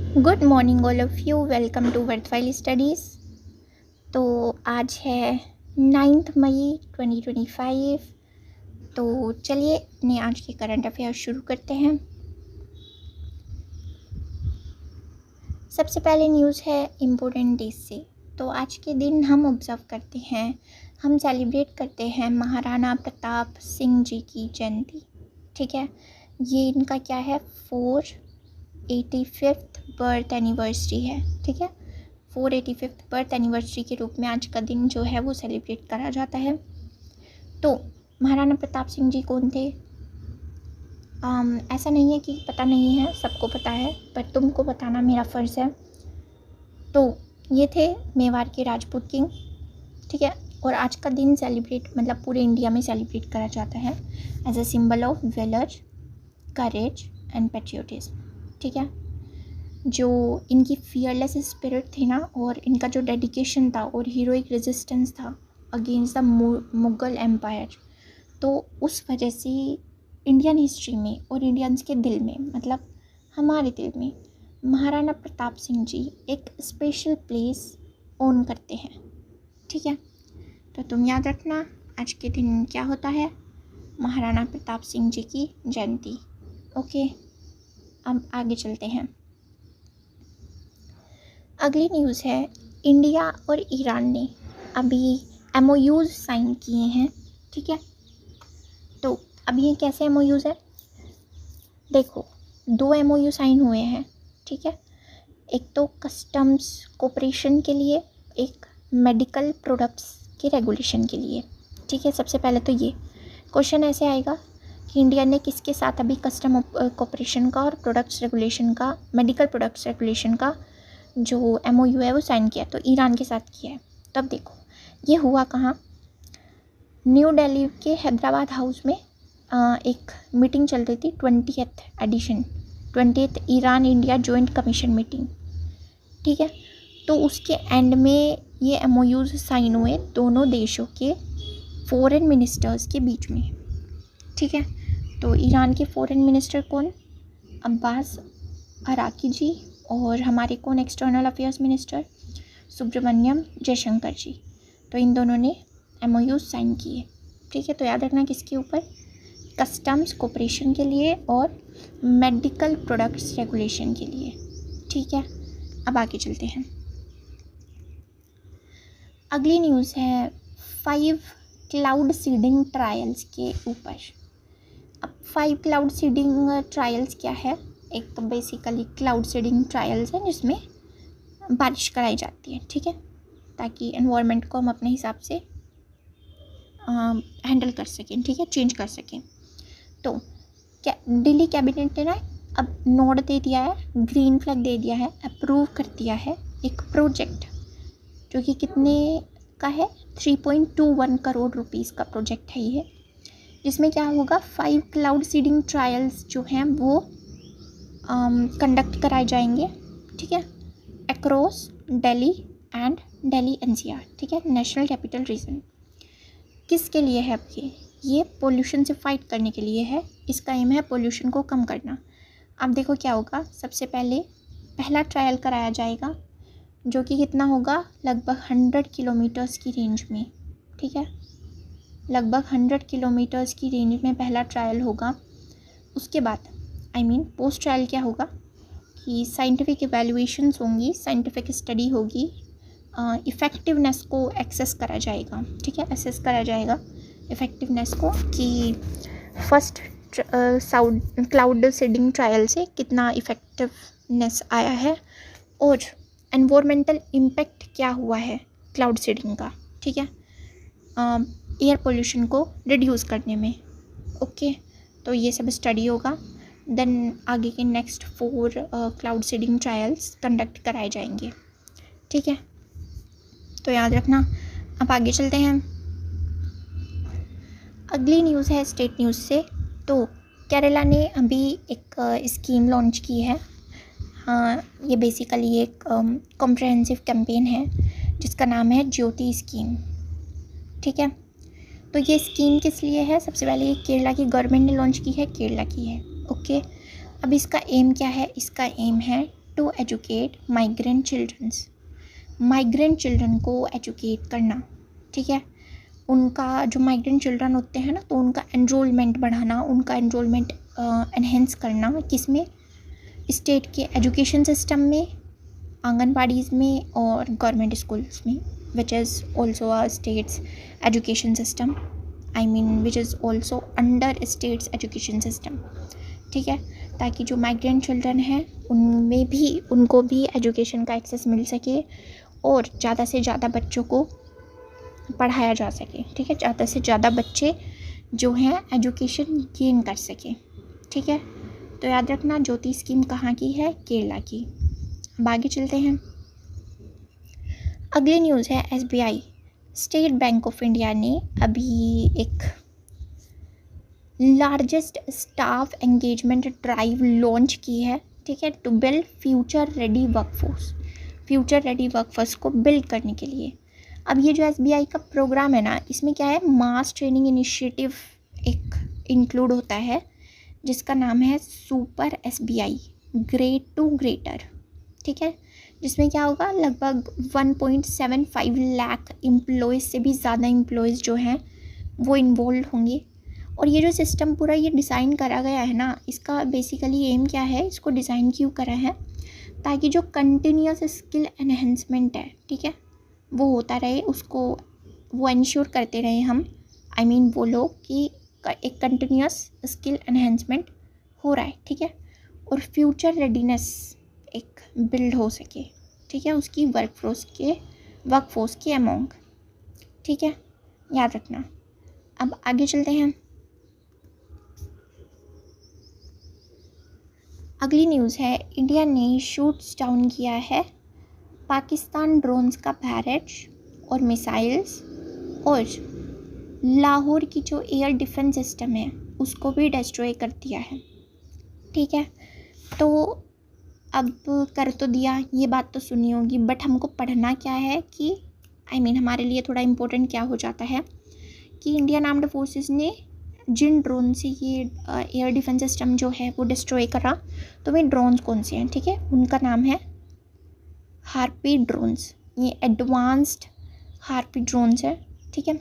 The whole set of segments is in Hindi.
Good morning all of you, welcome to Worthwhile Studies. तो आज है 9 मई 2025। तो चलिए अपने आज के करंट अफेयर्स शुरू करते हैं। सबसे पहले न्यूज़ है इम्पोर्टेंट डेज से। तो आज के दिन हम ऑब्ज़र्व करते हैं, हम सेलिब्रेट करते हैं महाराणा प्रताप सिंह जी की जयंती। ठीक है, ये इनका क्या है 485th बर्थ एनिवर्सरी है। ठीक है, 485th बर्थ एनिवर्सरी के रूप में आज का दिन जो है वो सेलिब्रेट करा जाता है। तो महाराणा प्रताप सिंह जी कौन थे? ऐसा नहीं है कि पता नहीं है, सबको पता है, पर तुमको बताना मेरा फ़र्ज़ है। तो ये थे मेवाड़ के राजपूत किंग। ठीक है, और आज का दिन सेलिब्रेट मतलब पूरे इंडिया में सेलिब्रेट करा जाता है as a symbol of valour, courage and patriotism. ठीक है, जो इनकी फियरलेस स्पिरिट थी ना, और इनका जो डेडिकेशन था और हीरोइक रेजिस्टेंस था अगेंस्ट द मुग़ल एम्पायर, तो उस वजह से इंडियन हिस्ट्री में और इंडियंस के दिल में, मतलब हमारे दिल में, महाराणा प्रताप सिंह जी एक स्पेशल प्लेस ओन करते हैं। ठीक है, तो तुम याद रखना आज के दिन क्या होता है, महाराणा प्रताप सिंह जी की जयंती। ओके, अब आगे चलते हैं। अगली न्यूज़ है, इंडिया और ईरान ने अभी MOUs साइन किए हैं। ठीक है, तो अभी ये कैसे MOUs है? देखो, 2 MOU साइन हुए हैं। ठीक है, एक तो कस्टम्स कोऑपरेशन के लिए, एक मेडिकल प्रोडक्ट्स के रेगुलेशन के लिए। ठीक है, सबसे पहले तो ये क्वेश्चन ऐसे आएगा कि इंडिया ने किसके साथ अभी कस्टम कोऑपरेशन का और प्रोडक्ट्स रेगुलेशन का, मेडिकल प्रोडक्ट्स रेगुलेशन का जो MOU है वो साइन किया? तो ईरान के साथ किया है। तब देखो ये हुआ कहाँ, न्यू दिल्ली के हैदराबाद हाउस में एक मीटिंग चल रही थी, 20th edition, 20th Iran India joint commission meeting. ठीक है, तो उसके एंड में ये MOUs साइन हुए दोनों देशों के फॉरेन मिनिस्टर्स के बीच में। ठीक है, तो ईरान के फॉरेन मिनिस्टर कौन? अब्बास अराकी जी, और हमारे कौन external affairs minister? Subrahmanyam Jaishankar ji. तो इन दोनों ने MOUs साइन किए। ठीक है, तो याद रखना किसके ऊपर, कस्टम्स कोऑपरेशन के लिए और मेडिकल प्रोडक्ट्स रेगुलेशन के लिए। ठीक है, अब आगे चलते हैं। अगली न्यूज़ है 5 क्लाउड सीडिंग ट्रायल्स के ऊपर। अब 5 क्लाउड सीडिंग ट्रायल्स क्या है? एक तो बेसिकली क्लाउड सीडिंग ट्रायल्स है जिसमें बारिश कराई जाती है। ठीक है, ताकि एनवायरनमेंट को हम अपने हिसाब से हैंडल कर सकें। ठीक है, चेंज कर सकें। तो क्या दिल्ली कैबिनेट ने ना अब नोड दे दिया है, ग्रीन फ्लैग दे दिया है, अप्रूव कर दिया है एक प्रोजेक्ट जो कि कितने का है, 3.21 करोड़ रुपीस का प्रोजेक्ट है ये, जिसमें क्या होगा 5 क्लाउड सीडिंग ट्रायल्स जो हैं वो कंडक्ट कराए जाएंगे। ठीक है, across Delhi and Delhi NCR। ठीक है, नेशनल कैपिटल रीजन। किसके लिए है? अब ये पोल्यूशन से फाइट करने के लिए है। इसका एम है पोल्यूशन को कम करना। अब देखो क्या होगा, सबसे पहले पहला ट्रायल कराया जाएगा जो कि कितना होगा, लगभग 100 किलोमीटर्स की रेंज में। ठीक है, लगभग 100 किलोमीटर्स की रेंज में पहला ट्रायल होगा। उसके बाद पोस्ट ट्रायल क्या होगा कि साइंटिफिक इवैल्यूएशंस होंगी, साइंटिफिक स्टडी होगी, इफ़ेक्टिवनेस को एक्सेस करा जाएगा। ठीक है, असेस करा जाएगा इफ़ेक्टिवनेस को कि फर्स्ट क्लाउड सीडिंग ट्रायल से कितना इफ़ेक्टिवनेस आया है और एनवायरमेंटल इम्पैक्ट क्या हुआ है क्लाउड सीडिंग का। ठीक है, एयर पोल्यूशन को रिड्यूस करने में। ओके, तो ये सब स्टडी होगा। देन आगे के next 4 cloud seeding trials conduct कराए जाएंगे। ठीक है, तो याद रखना। अब आगे चलते हैं। अगली न्यूज़ है स्टेट न्यूज़ से। तो केरला ने अभी एक स्कीम लॉन्च की है। हाँ, ये बेसिकली एक कॉम्प्रहेंसिव कैंपेन है जिसका नाम है ज्योति स्कीम। ठीक है, तो ये स्कीम किस लिए है? सबसे पहले ये केरला की गवर्नमेंट ने लॉन्च की है, केरला की है। ओके, अब इसका एम क्या है? इसका एम है to educate migrant childrens, migrant children को एजुकेट करना, ठीक है। उनका जो माइग्रेंट चिल्ड्रन होते हैं ना, तो उनका एनरोलमेंट बढ़ाना, उनका एनरोलमेंट एनहेंस करना, किस में, स्टेट के एजुकेशन सिस्टम में, आंगनबाड़ीज़ में और गवर्नमेंट स्कूल्स में, which is also a states education system, I mean which is also under states education system, ठीक है। ताकि जो माइग्रेंट चिल्ड्रन हैं उनमें भी, उनको भी एजुकेशन का एक्सेस मिल सके और ज़्यादा से ज़्यादा बच्चों को पढ़ाया जा सके, ठीक है। ज़्यादा से ज़्यादा बच्चे जो हैं एजुकेशन गेन कर सकें, ठीक है। तो याद रखना, ज्योति स्कीम कहाँ की है, केरला की। अब आगे चलते हैं। अगली न्यूज़ है SBI, State Bank of India ने अभी एक largest staff engagement drive launch की है, ठीक है, to build future ready workforce, future ready workforce को बिल्ड करने के लिए। अब ये जो SBI का प्रोग्राम है ना, इसमें क्या है, मास ट्रेनिंग इनिशिएटिव एक इंक्लूड होता है जिसका नाम है super SBI great to greater, ठीक है। जिसमें क्या होगा, लगभग 1.75 लाख एम्प्लॉयज़ से भी ज़्यादा एम्प्लॉयज़ जो हैं वो इन्वॉल्व होंगे। और ये जो सिस्टम पूरा ये डिज़ाइन करा गया है ना, इसका बेसिकली एम क्या है, इसको डिज़ाइन क्यों करा है, ताकि जो कंटिन्यूस स्किल एनहेंसमेंट है, ठीक है, वो होता रहे, उसको वो इंश्योर करते रहे हम, आई मीन वो लोग कि एक कंटिन्यूस स्किल एनहेंसमेंट हो रहा है, ठीक है। और फ्यूचर रेडीनेस एक बिल्ड हो सके, ठीक है, उसकी वर्कफोर्स के अमोंग, ठीक है, याद रखना। अब आगे चलते हैं। अगली न्यूज़ है, इंडिया ने शूट्स डाउन किया है पाकिस्तान ड्रोन्स का बैरेज और मिसाइल्स, और लाहौर की जो एयर डिफेंस सिस्टम है उसको भी डिस्ट्रॉय कर दिया है, ठीक है। तो अब कर तो दिया, ये बात तो सुनी होगी, बट हमको पढ़ना क्या है कि आई मीन हमारे लिए थोड़ा इम्पोर्टेंट क्या हो जाता है कि इंडियन आर्म्ड फोर्सेस ने जिन ड्रोन से ये एयर डिफेंस सिस्टम जो है वो डिस्ट्रॉय करा, तो वे ड्रोन्स कौन से हैं, ठीक है, उनका नाम है हार्पी ड्रोन्स। ये एडवांस्ड हार्पी ड्रोन्स है, ठीक है,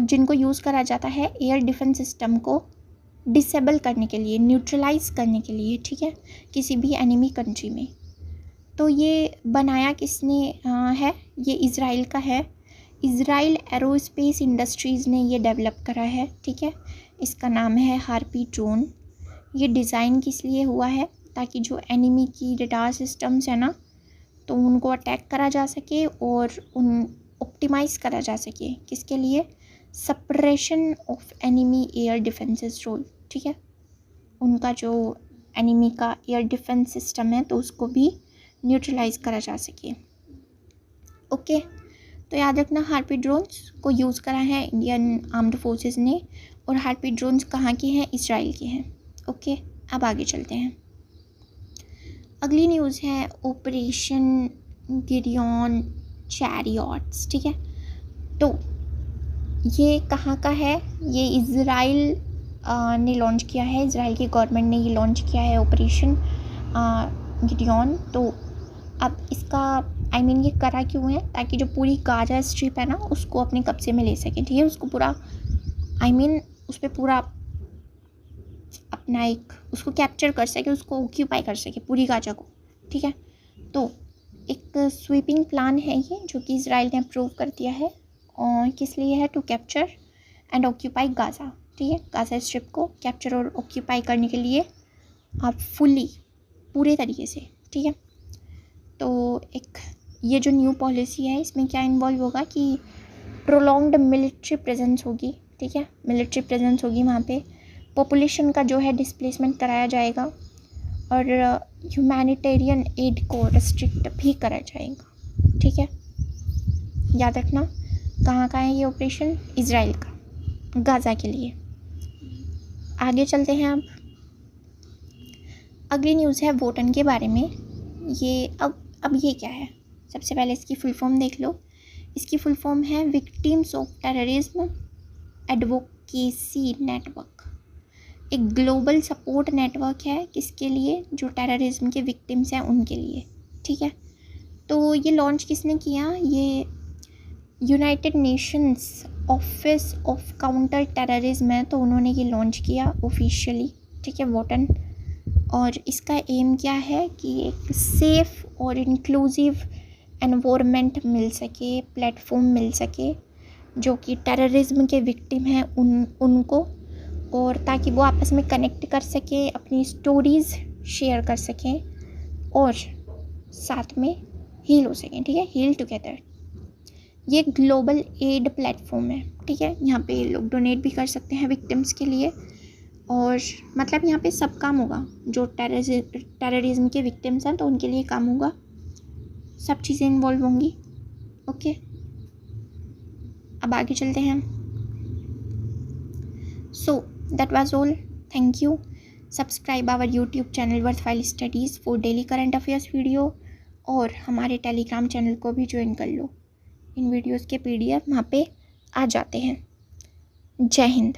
जिनको यूज़ करा जाता है एयर डिफेंस सिस्टम को डिसेबल करने के लिए, न्यूट्रलाइज करने के लिए, ठीक है, किसी भी एनिमी कंट्री में। तो ये बनाया किसने है, ये इज़राइल का है, इज़राइल एरोस्पेस इंडस्ट्रीज़ ने ये डेवलप करा है, ठीक है। इसका नाम है हार्पी ड्रोन। ये डिज़ाइन किस लिए हुआ है, ताकि जो एनिमी की रडार सिस्टम्स है ना, तो उनको अटैक करा जा सके और उन ऑप्टिमाइज़ करा जा सके, किसके लिए, suppression of enemy air defences role, ठीक है, उनका जो एनिमी का एयर डिफेंस सिस्टम है तो उसको भी न्यूट्रलाइज करा जा सके, ओके। तो याद रखना, हार्पी ड्रोन्स को यूज़ करा है इंडियन आर्म्ड फोर्सेस ने, और हार्पी ड्रोन्स कहाँ के हैं, इजराइल के हैं, ओके। अब आगे चलते हैं। अगली न्यूज़ है ऑपरेशन गिरियन चैरियट्स, ठीक है। तो ये कहाँ का है, ये इज़राइल ने लॉन्च किया है, इज़राइल की गवर्नमेंट ने ये लॉन्च किया है ऑपरेशन गिरियन। तो अब इसका आई मीन ये करा क्यों है, ताकि जो पूरी गाजा स्ट्रिप है ना उसको अपने कब्जे में ले सकें, ठीक है, उसको पूरा आई मीन उस पर पूरा अपना एक उसको कैप्चर कर सके, उसको ऑक्यूपाई कर सके पूरी गाजा को, ठीक है। तो एक स्वीपिंग प्लान है ये, जो कि इज़राइल ने अप्रूव कर दिया है, और किस लिए है, to capture and occupy Gaza, ठीक है, गाजा स्ट्रिप को कैप्चर और ऑक्यूपाई करने के लिए आप फुली पूरे तरीके से, ठीक है। तो एक ये जो न्यू पॉलिसी है इसमें क्या इन्वॉल्व होगा कि प्रोलॉन्ग्ड मिलिट्री प्रेजेंस होगी, ठीक है, मिलिट्री प्रेजेंस होगी वहाँ पे, पॉपुलेशन का जो है डिस्प्लेसमेंट कराया जाएगा, और ह्यूमैनिटेरियन एड को रेस्ट्रिक्ट भी करा जाएगा, ठीक है, याद रखना। कहाँ का है ये ऑपरेशन, इज़राइल का, गाज़ा के लिए। आगे चलते हैं। अगली न्यूज़ है वोटन के बारे में। ये अब ये क्या है, सबसे पहले इसकी फुल फॉर्म देख लो। इसकी फुल फॉर्म है victims of terrorism advocacy network. एक ग्लोबल सपोर्ट नेटवर्क है, किसके लिए? जो टेररिज्म के विक्टिम्स हैं उनके लिए, ठीक है। तो ये लॉन्च किसने किया? ये United Nations office of counter terrorism है, तो उन्होंने ये लॉन्च किया ऑफिशियली, ठीक है, वोटन। और इसका एम क्या है कि एक सेफ़ और इंक्लूसिव एनवायरनमेंट मिल सके, प्लेटफॉर्म मिल सके जो कि टेररिज्म के विक्टिम हैं उनको, और ताकि वो आपस में कनेक्ट कर सकें, अपनी स्टोरीज़ शेयर कर सकें और साथ में हील हो सकें, ठीक है, हील टुगेदर। ये ग्लोबल एड प्लेटफॉर्म है, ठीक है। यहाँ पे लोग डोनेट भी कर सकते हैं विक्टिम्स के लिए, और मतलब यहाँ पे सब काम होगा। जो टेररिज्म के विक्टिम्स हैं तो उनके लिए काम होगा, सब चीज़ें इन्वॉल्व होंगी। ओके, अब आगे चलते हैं। So that was all, thank you. Subscribe our YouTube channel Worthwhile Studies for daily current affairs video, और हमारे टेलीग्राम चैनल को भी ज्वाइन कर लो। इन वीडियोज़ के PDF वहाँ पे आ जाते हैं। जय हिंद।